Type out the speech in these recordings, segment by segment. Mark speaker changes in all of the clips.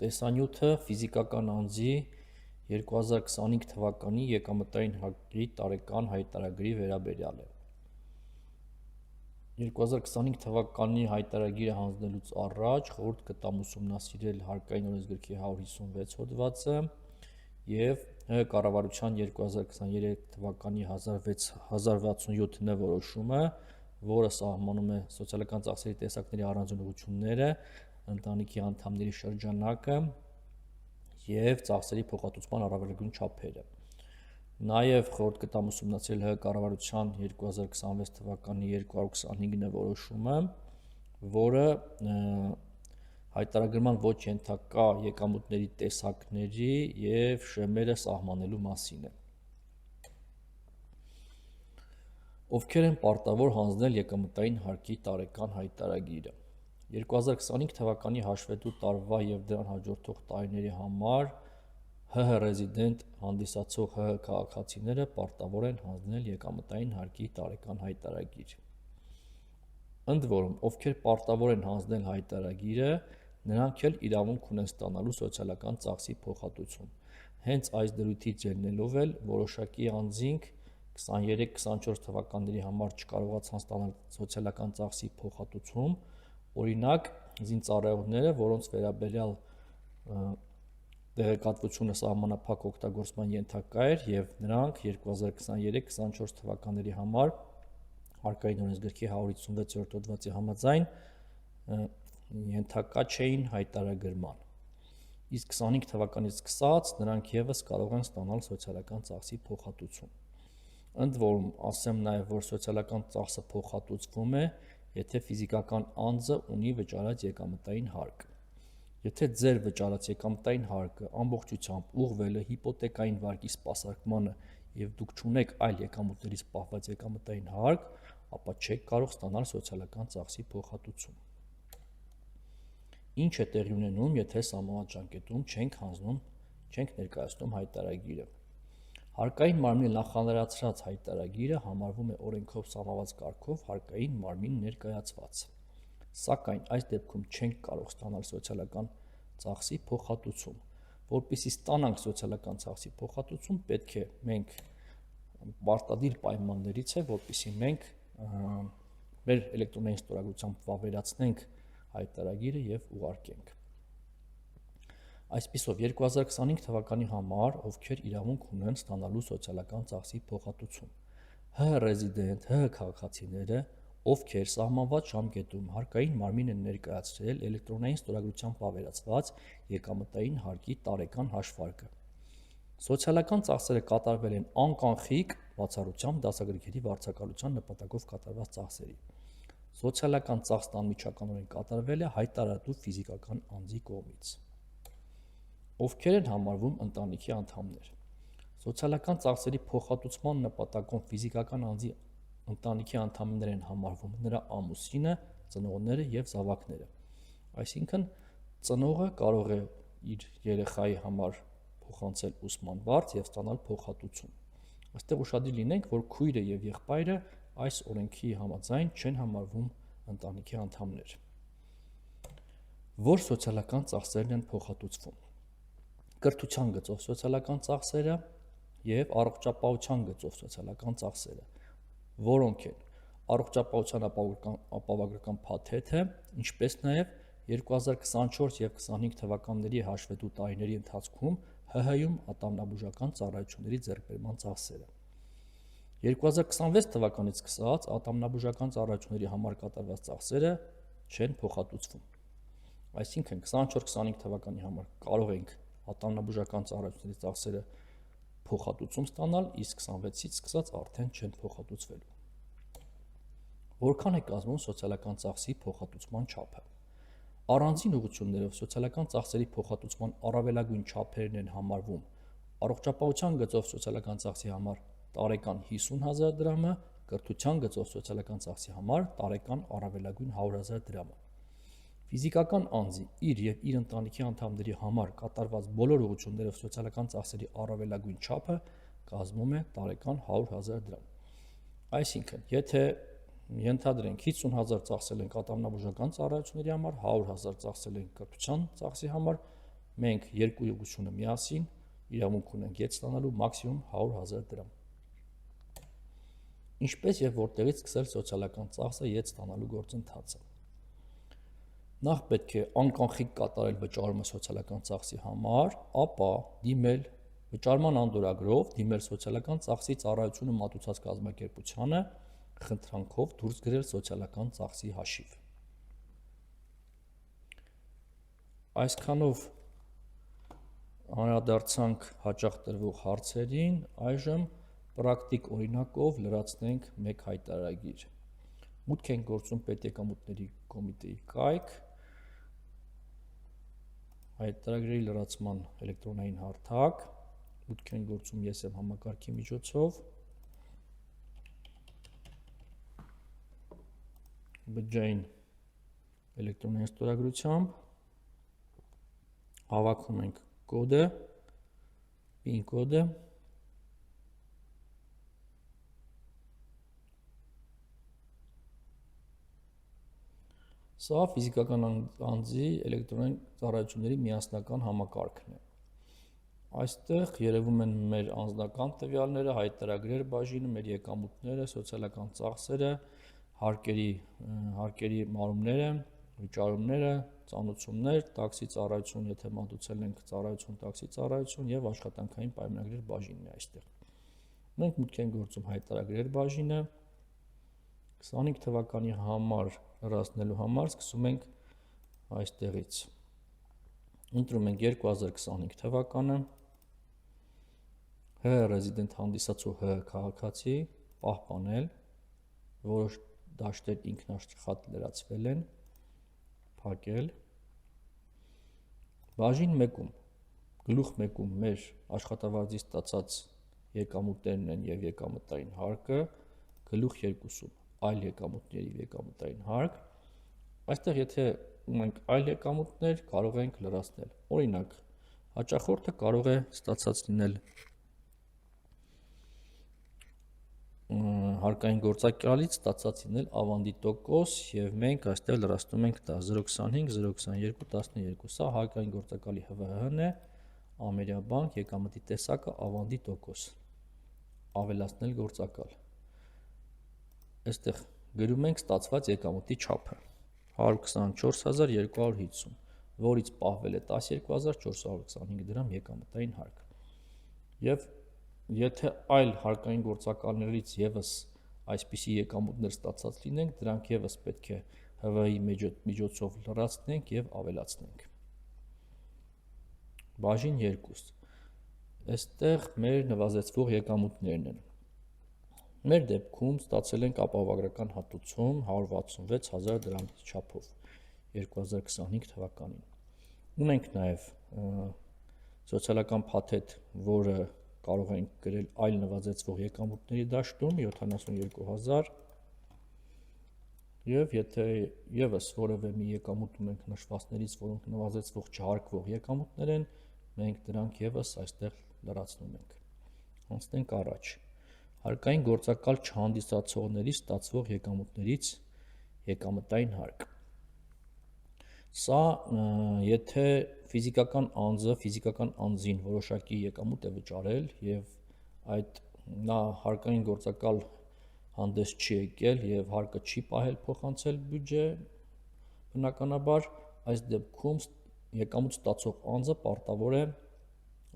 Speaker 1: Տեսանյութը ֆիզիկական անձի 2025 թվականի եկամտային հարկի տարեկան հայտարարագրի վերաբերյալ է։ 2025 թվականի հայտարարագիրը հանձնելուց առաջ խորհուրդ կտամ ուսումնասիրել հարկային օրենսգրքի 156 հոդվածը և ՀՀ կառավարության 2023 թվականի 1067 Ն որոշումը, որը սահմանում է սոցիալական ծախսերի տեսակների առանձին ուղղությունները, ընտանիքի անդամների շրջանակը և ծախսերի փոխհատուցման առավելագույն չափերը։ Նաև խորհուրդ կտամ ուսումնասիրել ՀՀ կառավարության 2026 թվականի 225 Ն որոշումը, որը հայտարարագրման ոչ ենթակա եկամուտների տեսակների և շեմերը սահմանելու մասին է։ Ովքեր են պարտավոր հանձնել եկամտային հարկի տարեկան հայտարարագիրը։ 2025 թվականի հաշվետու տարվա և դրան հաջորդող տարիների համար ՀՀ ռեզիդենտ հանդիսացող ՀՀ քաղաքացիները պարտավոր են հանձնել եկամտային հարկի տարեկան հայտարարագիր։ Ընդ որում, ովքեր պարտավոր են հանձնել հայտարարագիրը, նրանք էլ իրավունք ունեն ստանալու սոցիալական ծախսի փոխհատուցում։ Հենց այս դրույթից ելնելով էլ որոշակի անձինք 23-24 թվականների համար չկարողացան ստանալ սոցիալական ծախսի փոխհատուցում, օրինակ զինծառայողները, որոնց վերաբերյալ տեղեկատվությունը սահմանափակ օգտագործման ենթակա էր և նրանք 2023-24 թվականների համար հարկային օրենսգրքի 156-րդ հոդվածի համաձայն ենթակա չէին հայտարարագրման, իսկ 25 թվականից սկսած նրանք ևս կարող են ստանալ սոցիալական ծախսի փոխհատուցում։ Ընդ որում, ասեմ նաև, որ սոցիալական ծախսը փոխհատուցվում է, եթե ֆիզիկական անձը ունի վճարած եկամտային հարկ։ Եթե ձեր վճարած եկամտային հարկը ամբողջությամբ ուղղվել է հիպոթեկային վարկի սպասարկմանը և դուք չունեք այլ եկամուտներից պահված եկամտային հարկ, ապա չեք կարող ստանալ սոցիալական ծախսի փոխհատուցում։ Ինչ է տեղի ունենում, եթե սահմանված ժամկետում չենք ներկայացնում հայտարարագիրը։ Հարկային մարմնի նախանձեռացրած հայտարարագիրը համարվում է օրենքով սահմանված կարգով հարկային մարմին ներկայացված։ Սակայն այս դեպքում չենք կարող ստանալ սոցիալական ծախսի փոխհատուցում։ Որպեսզի ստանանք սոցիալական ծախսի փոխհատուցում, պետք է մենք պարտադիր պայմաններից է, որպեսզի մենք մեր էլեկտրոնային ստորագրությամբ վավերացնենք հայտարարագիրը և ուղարկենք։ Այսպիսով 2025 թվականի համար ովքեր իրավունք ունեն ստանալու սոցիալական ծախսի փոխհատուցում։ ՀՀ ռեզիդենտ, ՀՀ քաղաքացիները, ովքեր սահմանված ժամկետում հարկային մարմին են ներկայացրել էլեկտրոնային ստորագրությամբ վավերացված եկամտային հարկի տարեկան հաշվարկը։ Սոցիալական ծախսերը կատարվել են անկանխիկ բացառությամբ դասագրքերի վարձակալության նպատակով կատարված ծախսերի։ Սոցիալական ծախսն անմիջականորեն կատարվել է հայտարարատու ֆիզիկական անձի կողմից։ Ովքեր են համարվում ընտանիքի անդամներ։ Սոցիալական ծախսերի փոխհատուցման նպատակով ֆիզիկական անձի ընտանիքի անդամներ են համարվում նրա ամուսինը, ծնողները և զավակները։ Այսինքն ծնողը կարող է իր երեխայի համար փոխանցել ուսման վարձ և ստանալ փոխհատուցում։ Այստեղ ուշադիր լինենք, որ քույրը և եղբայրը այս օրենքի համաձայն չեն համարվում ընտանիքի անդամներ։ Որ սոցիալական ծախսերն են փոխհատուցվում։ Կրթության գծով սոցիալական ծախսերը և առողջապահության գծով սոցիալական ծախսերը, որոնք են առողջապահության ապահովագրական փաթեթը, ինչպես նաև 2024 և 25 թվականների հաշվետու տարիների ընթացքում ՀՀ-ում ատամնաբուժական ծառայությունների ձեռքբերման ծախսերը։ 2026 թվականից սկսած ատամնաբուժական ծառայությունների համար կատարված ծախսերը չեն փոխհատուցվում։ Այսինքն 24-25 թվականի համար կարող ենք ատամնաբուժական ծառայությունների ծախսերը փոխհատուցում ստանալ, իսկ 26-ից սկսած արդեն չեն փոխհատուցվելու։ Որքան է կազմում սոցիալական ծախսի փոխհատուցման չափը։ Առանձին ուղղություններով սոցիալական ծախսերի փոխհատուցման առավելագույն չափերն են համարվում առողջապահության գծով սոցիալական ծախսի համար տարեկան 50,000 դրամը, կրթության գծով սոցիալական ծախսի համար տարեկան առավելագույն 100,000 դրամը։ Ֆիզիկական անձի իր և իր ընտանիքի անդամների համար կատարված բոլոր ուղղություններով սոցիալական ծախսերի առավելագույն չափը կազմում է տարեկան 100,000 դրամ։ Այսինքն, եթե ենթադրենք 50,000 ծախսել ենք ատամնաբուժական ծառայությունների համար, 100,000 ծախսել ենք կրթության ծախսի համար, մենք երկու ուղղությունը միասին իրավունք ունենք յետ ստանալու մաքսիմում 100,000 դրամ։ Ինչպես եւ որտեղից սկսել սոցիալական ծախսը յետ ստանալու գործընթացը։ Նախ պետք է անկանխիկ կատարել վճարումը սոցիալական ծախսի համար, ապա դիմել վճարման անդորագրով դիմել սոցիալական ծախսի ծառայությունը մատուցած կազմակերպությանը խնդրանքով դուրս գրել սոցիալական ծախսի հաշիվ։ Այսքանով անդրադարձանք հաճախ տրվող հարցերին, այժմ պրակտիկ օրինակով լրացնենք մեկ հայտարարագիր։ Մուտք են գործում պետեկամուտների կոմիտեի կայք, հայտարարագրերի լրացման էլեկտրոնային հարթակ, մուտք են գործում ես եմ համակարգի միջոցով, բջջային էլեկտրոնային ստորագրությամբ, հավաքում ենք կոդը, PIN կոդը, սա ֆիզիկական անձի էլեկտրոնային ծառայությունների միասնական համակարգն է։ Այստեղ երևում են մեր անձնական տվյալները, հայտարարագրեր բաժինը, մեր եկամուտները, սոցիալական ծախսերը, հարկերի մարումները, վճարումները, ծանուցումներ, տաքսի ծառայություն, եթե մատուցել ենք ծառայություն, տաքսի ծառայություն եւ աշխատանքային պայմանագրեր բաժինն է այստեղ։ Մենք մուտք ենք գործում հայտարարագրեր բաժինը 25 թվականի համար լրացնելու համար սկսում ենք այստեղից։ Ընտրում ենք 2025 թվականը, Հ ռեզիդենտ հանդիսացող Հ քաղաքացի, պահպանել, որոշ դաշտեր ինքնաշխատ լրացվել են, փակել։ Բաժին 1-ում, գլուխ 1-ում մեր աշխատավարձից ստացած եկամուտներն են եւ եկամտային հարկը, գլուխ 2-ում այլ եկամուտների եւ եկամտային հարկ։ Այստեղ եթե ունենք այլ եկամուտներ, կարող ենք լրացնել։ Օրինակ, հաճախորդը կարող է ստացած լինել հարկային գործակալից ստացած լինել ավանդի տոկոս եւ մենք այստեղ լրացնում ենք դա 0.25, 0.22, 12, սա հարկային գործակալի ՀՎՀ-ն է, Ամերիաբանկ, եկամտի տեսակը ավանդի տոկոս, ավելացնել գործակալ։ Այստեղ գրում ենք ստացված եկամուտի չափը 124250, որից պահվել է 12425 դրամ եկամտային հարկ։ Եվ եթե այլ հարկային գործակալներից եւս այսպիսի եկամուտներ ստացած լինենք, դրանք եւս պետք է ՀՎ-ի միջոցով լրացնենք եւ ավելացնենք։ Բաժին 2։ Այստեղ մեր նվազեցվող եկամուտներն են։ Մեր դեպքում ստացել ենք ապահովագրական հատուցում 166,000 դրամի չափով 2025 թվականին։ Ունենք նաև սոցիալական փաթեթ, որը կարող ենք գրել այլ նվազեցվող եկամուտների դաշտում 72,000 եւ եթե եւս որևէ մի եկամուտ ունենք նշվածներից, որոնք նվազեցվող չհարկվող եկամուտներ են, մենք դրանք եւս այստեղ լրացնում ենք։ Անցնենք առաջ։ Հարկային գործակալ չհանդիսացողների ստացվող եկամուտներից եկամտային հարկ։ Սա եթե ֆիզիկական անձին որոշակի եկամուտ է վճարել եւ այդ նա հարկային գործակալ հանդես չի եկել եւ հարկը չի պահել փոխանցել բյուջե, բնականաբար այս դեպքում եկամուտ ստացող անձը պարտավոր է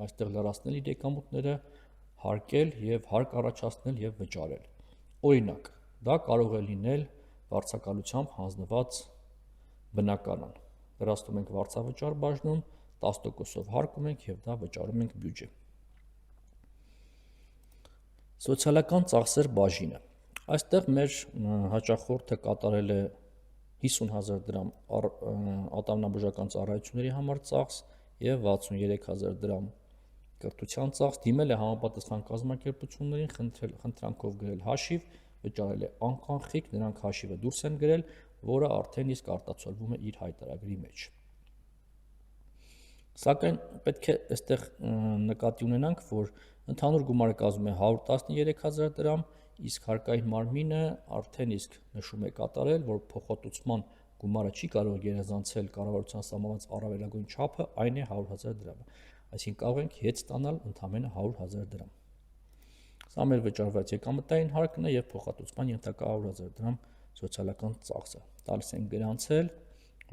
Speaker 1: այստեղ լրացնել իր եկամուտները, հարկել եւ հարկ առաջացնել եւ վճարել։ Օրինակ, դա կարող է լինել վարձակալությամբ հանձնված բնակարան։ Լրացնում ենք վարձավճար բաժնում, 10%-ով հարկում ենք եւ դա վճարում ենք բյուջե։ Սոցիալական ծախսեր բաժինը։ Այստեղ մեր հաճախորդը կատարել է 50,000 դրամ ատամնաբուժական ծառայությունների համար ծախս եւ 63,000 դրամ կրթության ծախս, դիմել է համապատասխան կազմակերպություններին, խնդրանքով գրել հաշիվ, վճարել է անկանխիկ, նրանք հաշիվը դուրս են գրել, որը արդեն իսկ արտացոլվում է իր հայտարարագրի մեջ։ Սակայն պետք է այստեղ նկատի ունենանք, որ ընդհանուր գումարը կազմում է 113,000 դրամ, իսկ հարկային մարմինը արդեն իսկ նշում է կատարել, որ փոխհատուցման գումարը չի կարող գերազանցել կառավարության սահմանած առավելագույն չափը, այն է 100,000 դրամը։ Այսինքն կարող ենք հետ ստանալ ընդամենը 100,000 դրամ։ Սա մեր վճարված եկամտային հարկն է եւ փոխհատուցման ենթակա 100,000 դրամ սոցիալական ծախսը։ Տալիս ենք գրանցել,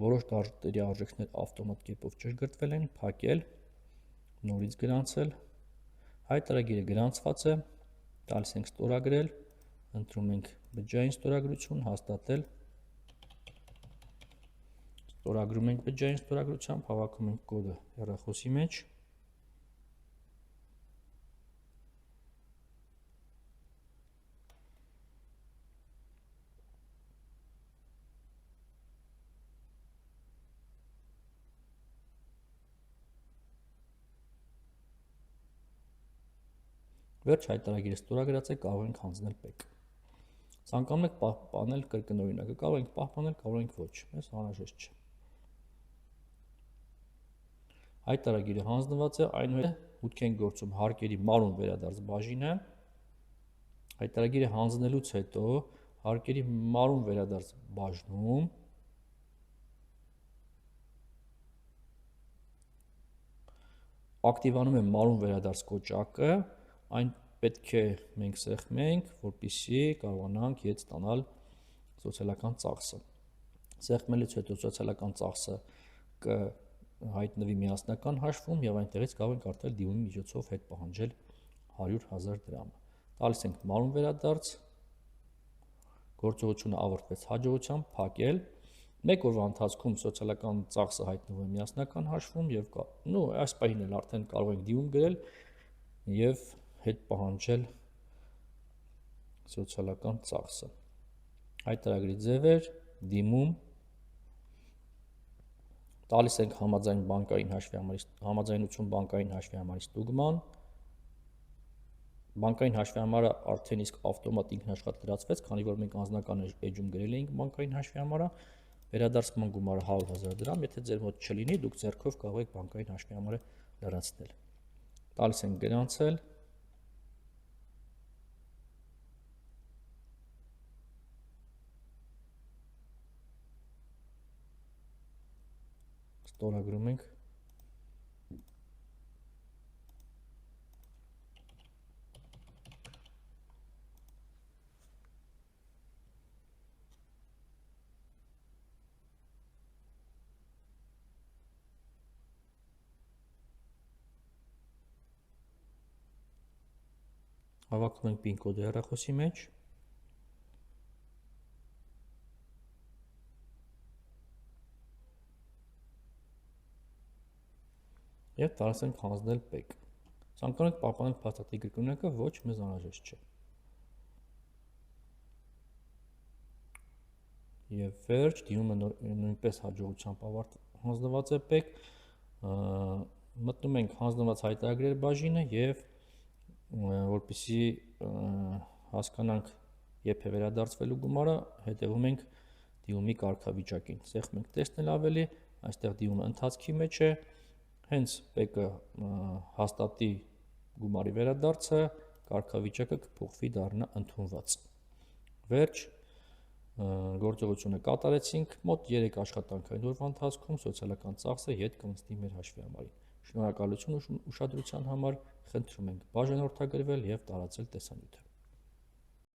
Speaker 1: որոշ դաշտերի արժեքներ ավտոմատ կերպով ճշգրտվել են, փակել, նորից գրանցել, հայտարարագիրը գրանցված է, տալիս ենք ստորագրել, ընտրում ենք բջջային ստորագրություն, հաստատել, ստորագրում ենք բջջային ստորագրությամբ, հավաքում ենք կոդը հեռախոսի մեջ, վերջ հայտարարագիրը ստորագրած է, կարող ենք հանձնել ՊԵԿ։ Ցանկանում եք պահպանել կրկնօրինակը, կարող ենք պահպանել, կարող ենք ոչ, մեզ անհրաժեշտ չէ։ Հայտարարագիրը հանձնված է, այնուհետև մուտք ենք գործում հարկերի մարուն վերադարձ բաժինը։ Հայտարարագիրը հանձնելուց հետո հարկերի մարուն վերադարձ բաժնում ակտիվանում է մարուն վերադարձ կոճակը, այն պետք է մենք սեղմենք, որպեսզի կարողանանք հետ ստանալ սոցիալական ծախսը։ Սեղմելուց հետո սոցիալական ծախսը կհայտնվի միասնական հաշվում եւ այնտեղից կարող ենք արդեն դիմումի միջոցով հետ պահանջել 100,000 դրամը։ Տալիս ենք մարուն վերադարձ, գործողությունը ավարտվեց հաջողությամբ, փակել։ Մեկ օրվա ընթացքում սոցիալական ծախսը հայտնվում է միասնական հաշվում եւ այս պահին էլ արդեն կարող ենք դիմում գրել եւ հետ պահանջել սոցիալական ծախսը։ Հայտարարագրի ձևեր, դիմում, տալիս ենք համաձայնություն բանկային հաշվի համարի ստուգման, բանկային հաշվի համարը արդեն իսկ ավտոմատ ինքնաշխատ լրացվեց, քանի որ մենք անձնական էջում գրել էինք բանկային հաշվի համարը, վերադարձման գումարը 100,000 դրամ, եթե ձեր մոտ չլինի, դուք ձեռքով կարող եք բանկային հաշվի համարը լրացնել։ Տալիս ենք գրանցել, ստորագրում ենք, հավաքում ենք PIN կոդը հեռախոսի մեջ, եւ տալիս ենք հանձնել ՊԵԿ։ Ցանկանում եք պահպանել փաստաթղթի կրկնօրինակը, ոչ, մեզ անհրաժեշտ չէ։ Եվ վերջ, դիմումը նույնպես հաջողությամբ հանձնված է ՊԵԿ, մտնում ենք հանձնված հայտարարագրերի բաժինը եւ որպեսզի հասկանանք երբ է վերադարձվելու գումարը, հետևում ենք դիմումի կարգավիճակին։ Սեղմ ենք տեսնել ավելի, այստեղ դիմումը ընթացքի մեջ է, հենց ՊԵԿ-ը հաստատի գումարի վերադարձը, կարգավիճակը կփոխվի դառնա ընդունված։ Վերջ, գործողությունը կատարեցինք, մոտ 3 աշխատանքային օրվա ընթացքում սոցիալական ծախսը հետ կմստի մեր հաշվի համարին։ Շնորհակալություն ուշադրության համար, խնդրում ենք բաժանորդագրվել եւ տարածել տեսանյութը։